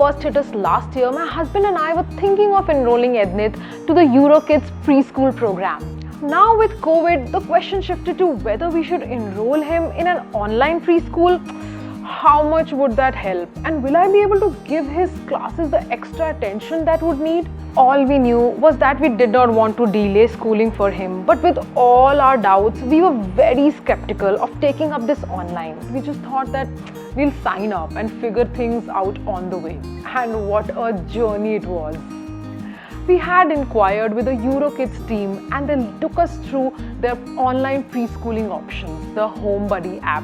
first hit us last year, my husband and I were thinking of enrolling Ednith to the EuroKids preschool program. Now with COVID, the question shifted to whether we should enroll him in an online preschool. How much would that help? And will I be able to give his classes the extra attention that would need? All we knew was that we did not want to delay schooling for him. But with all our doubts, we were very skeptical of taking up this online. We just thought that we'll sign up and figure things out on the way. And what a journey it was. We had inquired with the EuroKids team and they took us through their online preschooling options, the HomeBuddy app.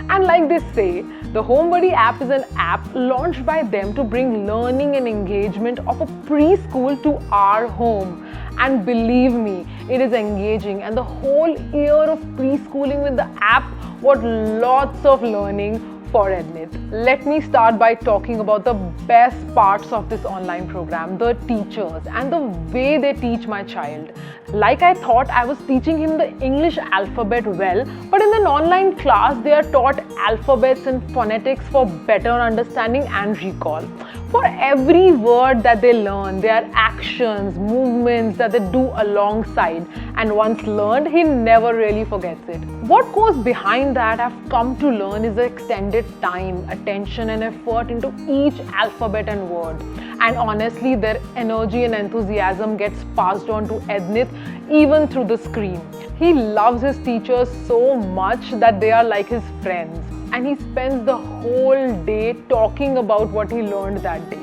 And like they say, the HomeBuddy app is an app launched by them to bring learning and engagement of a preschool to our home. And believe me, it is engaging, and the whole year of preschooling with the app was lots of learning for Ednith. Let me start by talking about the best parts of this online program, the teachers and the way they teach my child. Like I thought I was teaching him the English alphabet well, but in an online class they are taught alphabets and phonetics for better understanding and recall. For every word that they learn, there are actions, movements that they do alongside, and once learned, he never really forgets it. What goes behind that I've come to learn is the extended time, attention and effort into each alphabet and word. And honestly, their energy and enthusiasm gets passed on to Ednith even through the screen. He loves his teachers so much that they are like his friends. And he spends the whole day talking about what he learned that day,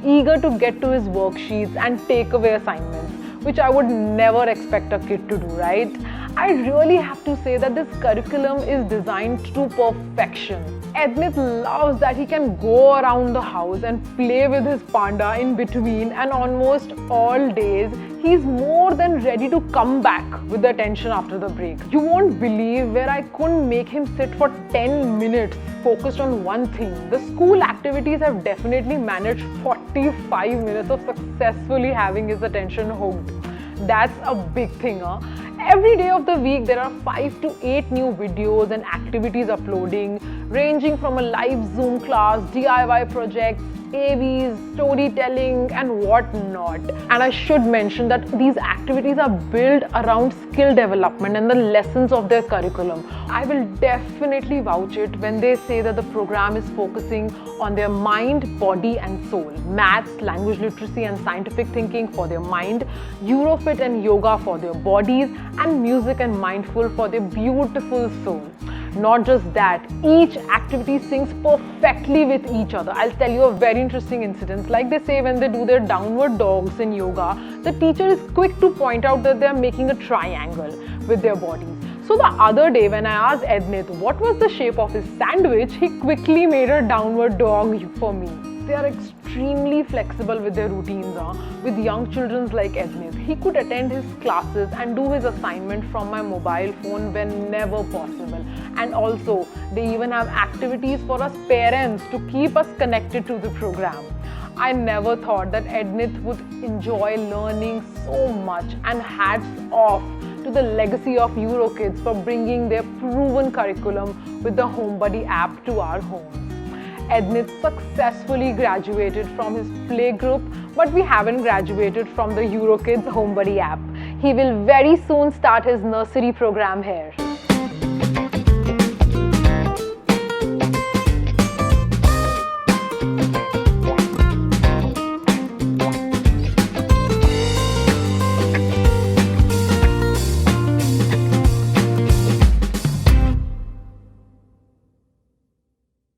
eager to get to his worksheets and take away assignments, which I would never expect a kid to do, right? I really have to say that this curriculum is designed to perfection. Ednith loves that he can go around the house and play with his panda in between, and almost all days he's more than ready to come back with the attention after the break. You won't believe where I couldn't make him sit for 10 minutes focused on one thing. The school activities have definitely managed 45 minutes of successfully having his attention hooked. That's a big thing, huh? Every day of the week there are 5 to 8 new videos and activities uploading, ranging from a live Zoom class, DIY projects, AVs, storytelling and whatnot. And I should mention that these activities are built around skill development and the lessons of their curriculum. I will definitely vouch it when they say that the program is focusing on their mind, body and soul. Maths, language literacy and scientific thinking for their mind, Eurofit and yoga for their bodies, and music and mindful for their beautiful soul. Not just that, each activity syncs perfectly with each other. I'll tell you a very interesting incident. Like they say when they do their downward dogs in yoga, the teacher is quick to point out that they are making a triangle with their bodies. So the other day when I asked Ednith what was the shape of his sandwich, he quickly made a downward dog for me. They are extremely flexible with their routines. With young children like Ednith, he could attend his classes and do his assignment from my mobile phone whenever possible. And also, they even have activities for us parents to keep us connected to the program. I never thought that Ednith would enjoy learning so much, and hats off to the legacy of EuroKids for bringing their proven curriculum with the HomeBuddy app to our homes. Ednith successfully graduated from his playgroup, but we haven't graduated from the EuroKids HomeBuddy app. He will very soon start his nursery program here.